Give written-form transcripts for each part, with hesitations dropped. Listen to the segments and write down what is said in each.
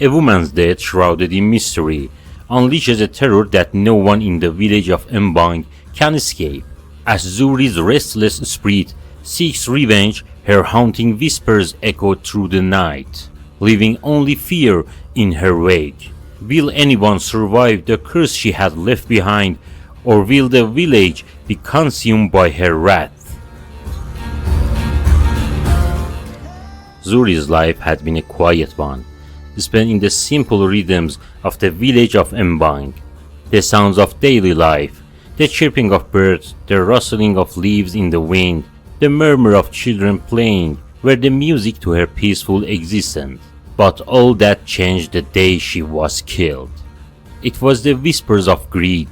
A woman's death, shrouded in mystery, unleashes a terror that no one in the village of Mbang can escape. As Zuri's restless spirit seeks revenge, her haunting whispers echo through the night, leaving only fear in her wake. Will anyone survive the curse she had left behind, or will the village be consumed by her wrath? Zuri's life had been a quiet one, spent in the simple rhythms of the village of Mbang. The sounds of daily life, the chirping of birds, the rustling of leaves in the wind, the murmur of children playing were the music to her peaceful existence. But all that changed the day she was killed. It was the whispers of greed,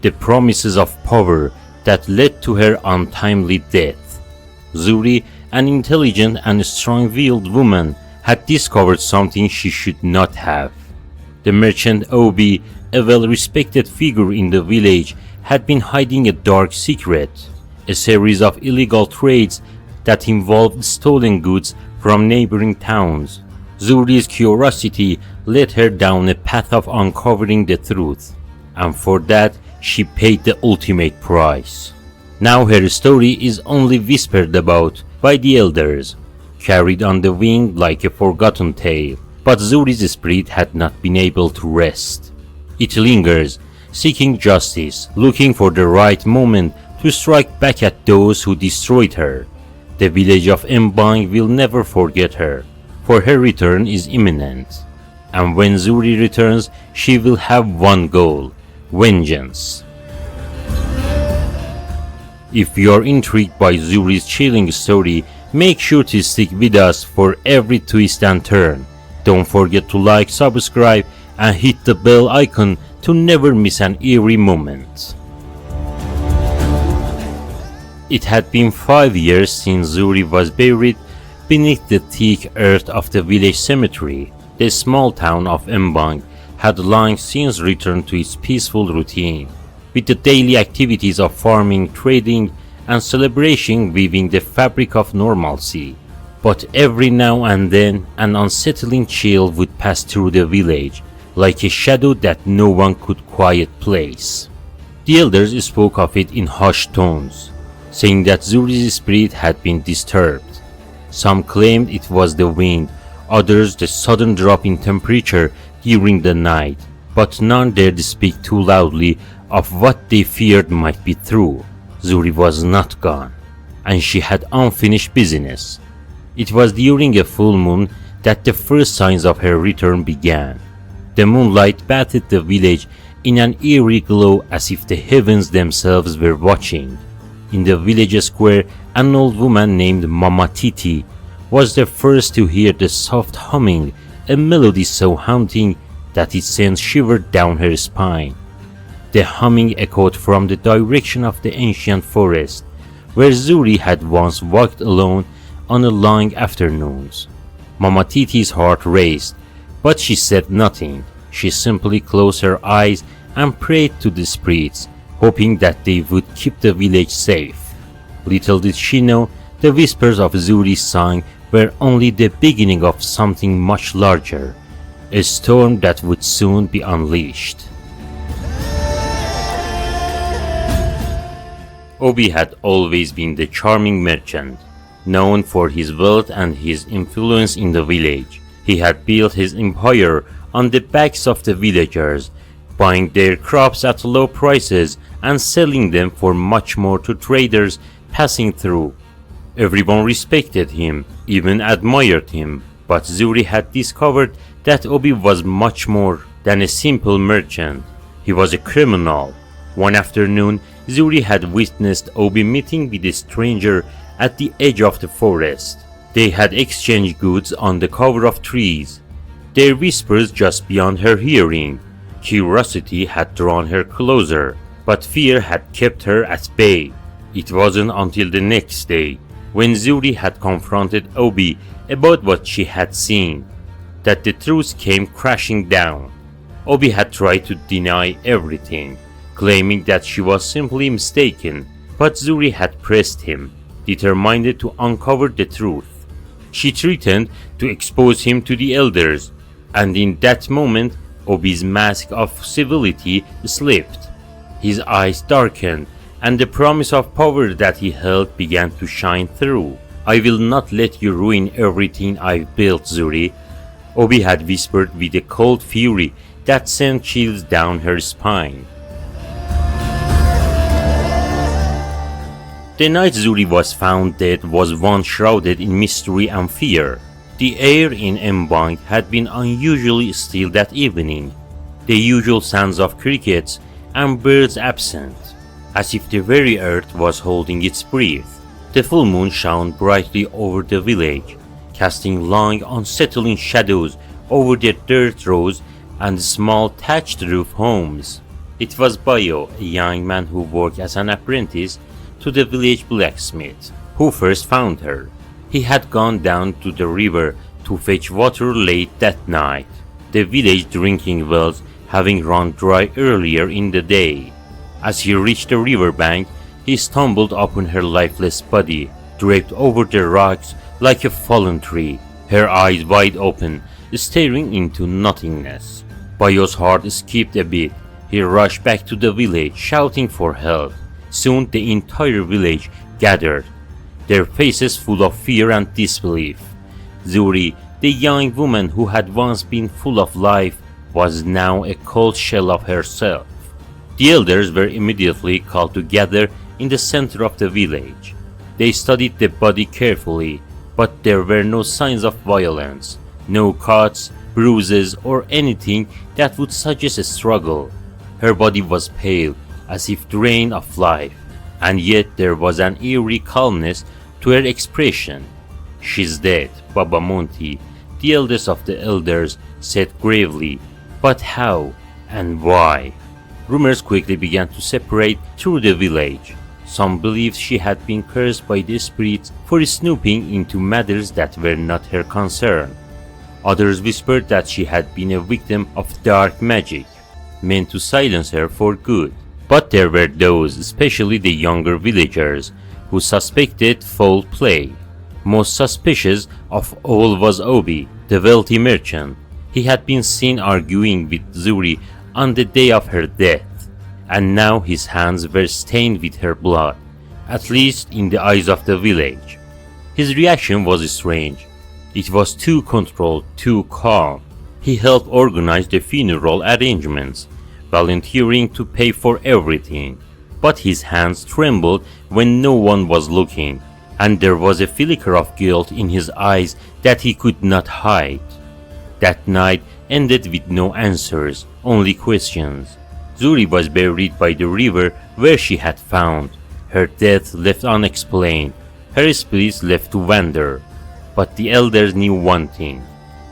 the promises of power that led to her untimely death. Zuri, an intelligent and strong-willed woman, had discovered something she should not have. The merchant Obi, a well-respected figure in the village, had been hiding a dark secret, a series of illegal trades that involved stolen goods from neighboring towns. Zuri's curiosity led her down a path of uncovering the truth, and for that she paid the ultimate price. Now her story is only whispered about by the elders, carried on the wind like a forgotten tale, but Zuri's spirit had not been able to rest. It lingers, seeking justice, looking for the right moment to strike back at those who destroyed her. The village of Mbang will never forget her, for her return is imminent. And when Zuri returns, she will have one goal: vengeance. If you are intrigued by Zuri's chilling story, make sure to stick with us for every twist and turn. Don't forget to like, subscribe, and hit the bell icon to never miss an eerie moment. It had been 5 years since Zuri was buried beneath the thick earth of the village cemetery. The small town of Mbang had long since returned to its peaceful routine, with the daily activities of farming, trading, and celebration weaving the fabric of normalcy. But every now and then an unsettling chill would pass through the village, like a shadow that no one could quite place. The elders spoke of it in hushed tones, saying that Zuri's spirit had been disturbed. Some claimed it was the wind, others the sudden drop in temperature during the night, but none dared speak too loudly of what they feared might be true. Zuri was not gone, and she had unfinished business. It was during a full moon that the first signs of her return began. The moonlight bathed the village in an eerie glow as if the heavens themselves were watching. In the village square, an old woman named Mama Titi was the first to hear the soft humming, a melody so haunting that it sent shivers down her spine. The humming echoed from the direction of the ancient forest, where Zuri had once walked alone on the long afternoons. Mama Titi's heart raced, but she said nothing. She simply closed her eyes and prayed to the spirits, hoping that they would keep the village safe. Little did she know, the whispers of Zuri's song were only the beginning of something much larger, a storm that would soon be unleashed. Obi had always been the charming merchant, known for his wealth and his influence in the village. He had built his empire on the backs of the villagers, buying their crops at low prices and selling them for much more to traders passing through. Everyone respected him, even admired him, but Zuri had discovered that Obi was much more than a simple merchant. He was a criminal. One afternoon, Zuri had witnessed Obi meeting with a stranger at the edge of the forest. They had exchanged goods on the cover of trees, their whispers just beyond her hearing. Curiosity had drawn her closer, but fear had kept her at bay. It wasn't until the next day, when Zuri had confronted Obi about what she had seen, that the truth came crashing down. Obi had tried to deny everything, claiming that she was simply mistaken, but Zuri had pressed him, determined to uncover the truth. She threatened to expose him to the elders, And in that moment, Obi's mask of civility slipped. His eyes darkened, and the promise of power that he held began to shine through. "I will not let you ruin everything I've built, Zuri," Obi had whispered with a cold fury that sent chills down her spine. The night Zuri was found dead was one shrouded in mystery and fear. The air in Mbang had been unusually still that evening, the usual sounds of crickets and birds absent, as if the very earth was holding its breath. The full moon shone brightly over the village, casting long, unsettling shadows over the dirt roads and the small thatched roof homes. It was Bayo, a young man who worked as an apprentice to the village blacksmith, who first found her. He had gone down to the river to fetch water late that night, the village drinking wells having run dry earlier in the day. As he reached the river bank, he stumbled upon her lifeless body, draped over the rocks like a fallen tree, her eyes wide open, staring into nothingness. Bayo's heart skipped a beat. He rushed back to the village, shouting for help. Soon the entire village gathered, their faces full of fear and disbelief. Zuri, the young woman who had once been full of life, was now a cold shell of herself. The elders were immediately called to gather in the center of the village. They studied the body carefully, but there were no signs of violence, no cuts, bruises, or anything that would suggest a struggle. Her body was pale, as if drained of life, and yet there was an eerie calmness to her expression. "She's dead," Baba Monty, the eldest of the elders, said gravely. "But how and why?" Rumors quickly began to separate through the village. Some believed she had been cursed by the spirits for snooping into matters that were not her concern. Others whispered that she had been a victim of dark magic, meant to silence her for good. But there were those, especially the younger villagers, who suspected foul play. Most suspicious of all was Obi, the wealthy merchant. He had been seen arguing with Zuri on the day of her death, and now his hands were stained with her blood, at least in the eyes of the village. His reaction was strange. It was too controlled, too calm. He helped organize the funeral arrangements, volunteering to pay for everything, but his hands trembled when no one was looking, and there was a flicker of guilt in his eyes that he could not hide. That night ended with no answers, only questions. Zuri was buried by the river where she had found, her death left unexplained, her spirits left to wander. But the elders knew one thing: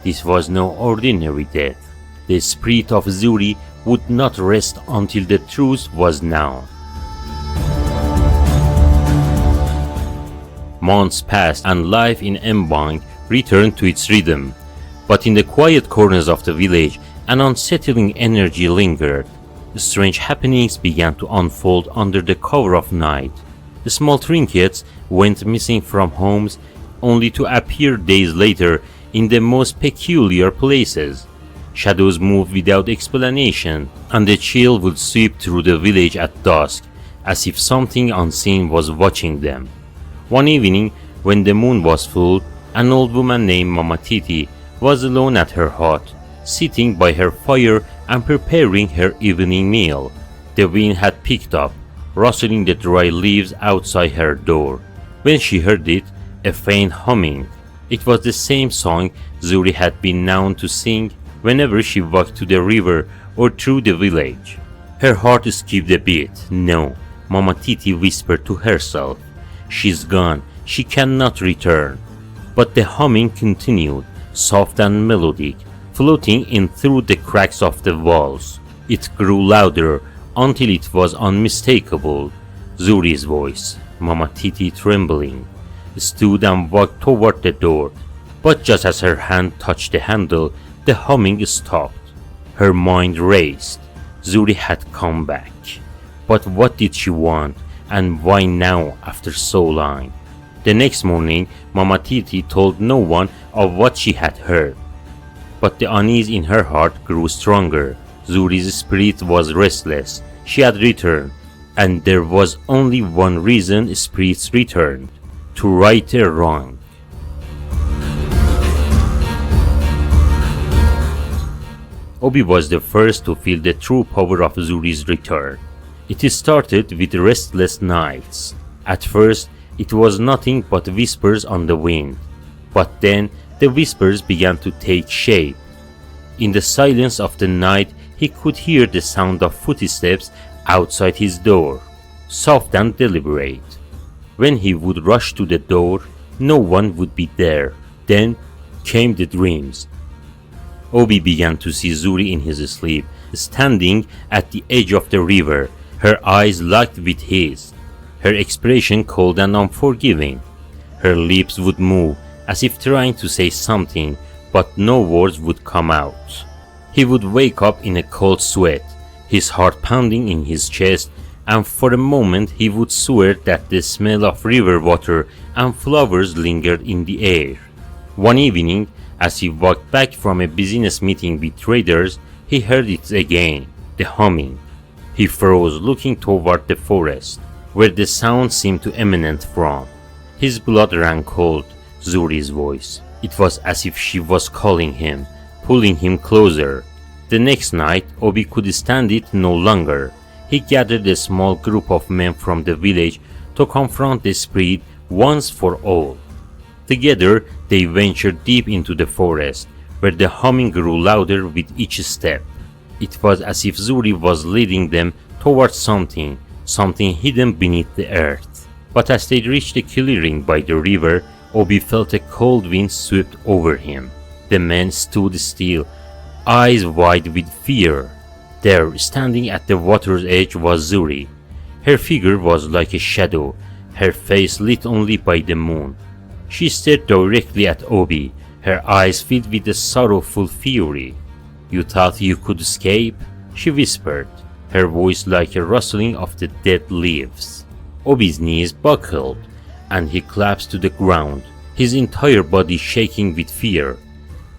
this was no ordinary death. The spirit of Zuri would not rest until the truth was known. Months passed and life in Mbang returned to its rhythm, but in the quiet corners of the village an unsettling energy lingered. Strange happenings began to unfold under the cover of night. The small trinkets went missing from homes, only to appear days later in the most peculiar places. Shadows moved without explanation, and the chill would sweep through the village at dusk, as if something unseen was watching them. One evening, when the moon was full, an old woman named Mama Titi was alone at her hut, sitting by her fire and preparing her evening meal. The wind had picked up, rustling the dry leaves outside her door. When she heard it, a faint humming. It was the same song Zuri had been known to sing whenever she walked to the river or through the village. Her heart skipped a beat. No, Mama Titi whispered to herself. She's gone, she cannot return. But the humming continued, soft and melodic, floating in through the cracks of the walls. It grew louder until it was unmistakable. Zuri's voice. Mama Titi, trembling, stood and walked toward the door, but just as her hand touched the handle, the humming stopped. Her mind raced. Zuri had come back. But what did she want, and why now after so long? The next morning, Mama Titi told no one of what she had heard. But the unease in her heart grew stronger. Zuri's spirit was restless. She had returned, and there was only one reason spirits returned: to right a wrong. Obi was the first to feel the true power of Zuri's return. It started with restless nights. At first, it was nothing but whispers on the wind. But then, the whispers began to take shape. In the silence of the night, he could hear the sound of footsteps outside his door, soft and deliberate. When he would rush to the door, no one would be there. Then came the dreams. Obi began to see Zuri in his sleep, standing at the edge of the river, her eyes locked with his, her expression cold and unforgiving. Her lips would move, as if trying to say something, but no words would come out. He would wake up in a cold sweat, his heart pounding in his chest, and for a moment he would swear that the smell of river water and flowers lingered in the air. One evening, as he walked back from a business meeting with traders, he heard it again, the humming. He froze, looking toward the forest, where the sound seemed to emanate from. His blood ran cold. Zuri's voice. It was as if she was calling him, pulling him closer. The next night, Obi could stand it no longer. He gathered a small group of men from the village to confront the spirit once for all. Together, they ventured deep into the forest, where the humming grew louder with each step. It was as if Zuri was leading them towards something hidden beneath the earth. But as they reached the clearing by the river, Obi felt a cold wind sweep over him. The men stood still, eyes wide with fear. There, standing at the water's edge, was Zuri. Her figure was like a shadow, her face lit only by the moon. She stared directly at Obi, her eyes filled with a sorrowful fury. "You thought you could escape?" she whispered, her voice like a rustling of the dead leaves. Obi's knees buckled, and he collapsed to the ground, his entire body shaking with fear.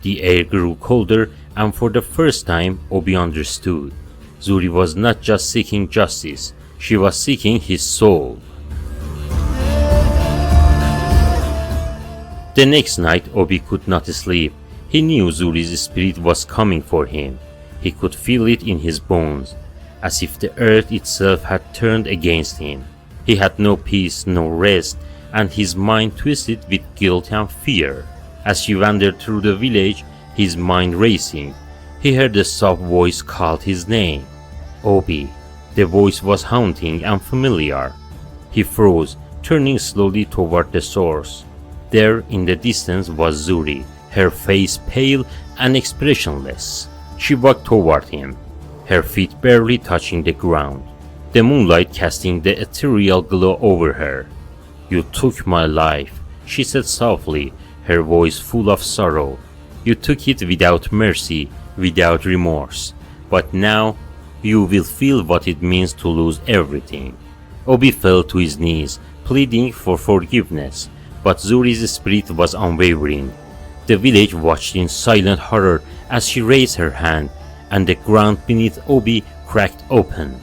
The air grew colder, and for the first time Obi understood. Zuri was not just seeking justice, she was seeking his soul. The next night Obi could not sleep. He knew Zuri's spirit was coming for him. He could feel it in his bones, as if the earth itself had turned against him. He had no peace, no rest, and his mind twisted with guilt and fear. As he wandered through the village, his mind racing, he heard a soft voice called his name. Obi. The voice was haunting and familiar. He froze, turning slowly toward the source. There in the distance was Zuri, her face pale and expressionless. She walked toward him, her feet barely touching the ground, the moonlight casting the ethereal glow over her. "You took my life," she said softly, her voice full of sorrow. "You took it without mercy, without remorse. But now, you will feel what it means to lose everything." Obi fell to his knees, pleading for forgiveness, but Zuri's spirit was unwavering. The village watched in silent horror as she raised her hand, and the ground beneath Obi cracked open.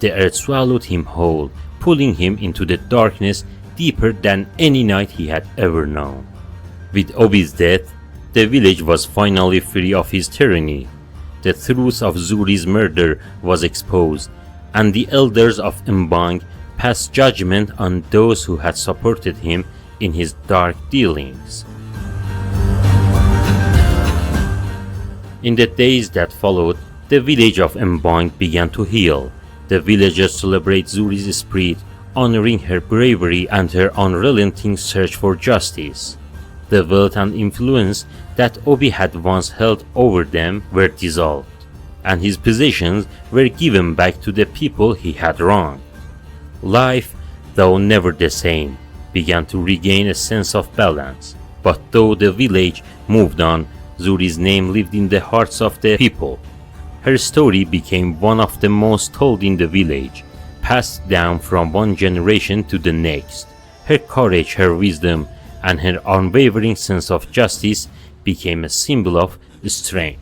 The earth swallowed him whole, pulling him into the darkness deeper than any night he had ever known. With Obi's death, the village was finally free of his tyranny. The truth of Zuri's murder was exposed, and the elders of Mbang passed judgment on those who had supported him in his dark dealings. In the days that followed, the village of Mbang began to heal. The villagers celebrate Zuri's spirit, honoring her bravery and her unrelenting search for justice. The wealth and influence that Obi had once held over them were dissolved, and his possessions were given back to the people he had wronged. Life, though never the same, began to regain a sense of balance. But though the village moved on, Zuri's name lived in the hearts of the people. Her story became one of the most told in the village, passed down from one generation to the next. Her courage, her wisdom, and her unwavering sense of justice became a symbol of strange.